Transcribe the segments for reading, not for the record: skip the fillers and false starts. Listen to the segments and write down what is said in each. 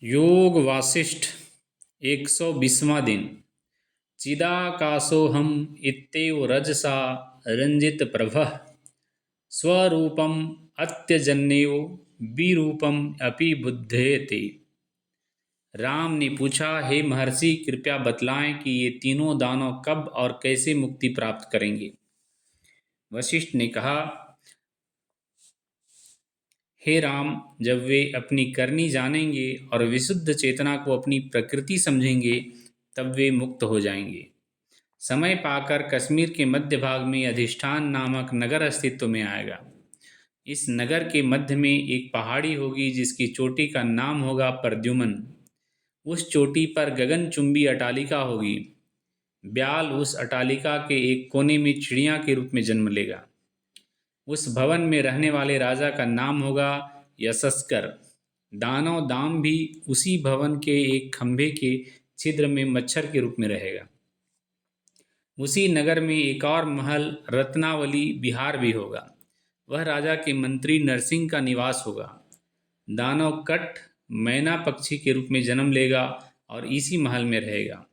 योग वासिष्ठ 120वां दिन। चिदाकाशोऽहम् इत्येव रजसा रंजितप्रभः स्वरूपम् अत्यजन्यो विरूपम् अपि बुध्यते। राम ने पूछा, हे महर्षि, कृपया बतलाएं कि ये तीनों दानव कब और कैसे मुक्ति प्राप्त करेंगे। वशिष्ठ ने कहा, हे राम, जब वे अपनी करनी जानेंगे और विशुद्ध चेतना को अपनी प्रकृति समझेंगे तब वे मुक्त हो जाएंगे। समय पाकर कश्मीर के मध्य भाग में अधिष्ठान नामक नगर अस्तित्व में आएगा। इस नगर के मध्य में एक पहाड़ी होगी जिसकी चोटी का नाम होगा प्रद्युम्न। उस चोटी पर गगनचुंबी अटालिका होगी। ब्याल उस अटालिका के एक कोने में चिड़िया के रूप में जन्म लेगा। उस भवन में रहने वाले राजा का नाम होगा यशस्कर। दानव दाम भी उसी भवन के एक खंभे के छिद्र में मच्छर के रूप में रहेगा। उसी नगर में एक और महल रत्नावली विहार भी होगा। वह राजा के मंत्री नरसिंह का निवास होगा। दानव कट मैना पक्षी के रूप में जन्म लेगा और इसी महल में रहेगा।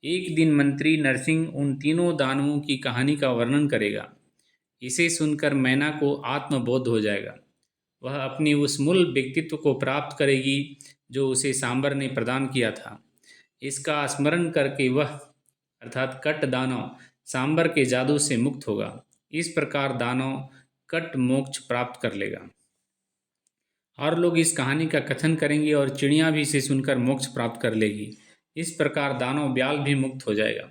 एक दिन मंत्री नरसिंह उन तीनों दानवों की कहानी का वर्णन करेगा। इसे सुनकर मैना को आत्मबोध हो जाएगा। वह अपनी उस मूल व्यक्तित्व को प्राप्त करेगी जो उसे सांबर ने प्रदान किया था। इसका स्मरण करके वह अर्थात कट दानव सांबर के जादू से मुक्त होगा। इस प्रकार दानव कट मोक्ष प्राप्त कर लेगा। और लोग इस कहानी का कथन करेंगे और चिड़िया भी इसे सुनकर मोक्ष प्राप्त कर लेगी। इस प्रकार दानव ब्याल भी मुक्त हो जाएगा।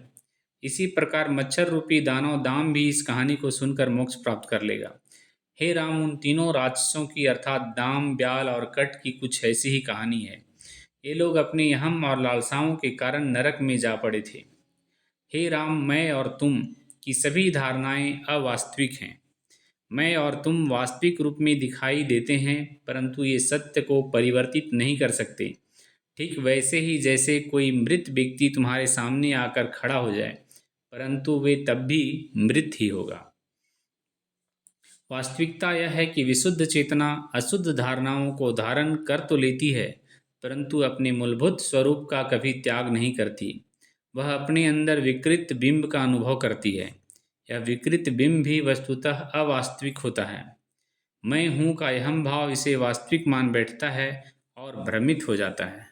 इसी प्रकार मच्छर रूपी दानव दाम भी इस कहानी को सुनकर मोक्ष प्राप्त कर लेगा। हे राम, उन तीनों राक्षसों की अर्थात दाम, ब्याल और कट की कुछ ऐसी ही कहानी है। ये लोग अपने अहम और लालसाओं के कारण नरक में जा पड़े थे। हे राम, मैं और तुम की सभी धारणाएं अवास्तविक हैं। मैं और तुम वास्तविक रूप में दिखाई देते हैं, परंतु ये सत्य को परिवर्तित नहीं कर सकते। ठीक वैसे ही जैसे कोई मृत व्यक्ति तुम्हारे सामने आकर खड़ा हो जाए, परंतु वे तब भी मृत ही होगा। वास्तविकता यह है कि विशुद्ध चेतना अशुद्ध धारणाओं को धारण कर तो लेती है, परंतु अपने मूलभूत स्वरूप का कभी त्याग नहीं करती। वह अपने अंदर विकृत बिंब का अनुभव करती है। यह विकृत बिंब भी वस्तुतः अवास्तविक होता है। मैं हूँ का अहम भाव इसे वास्तविक मान बैठता है और भ्रमित हो जाता है।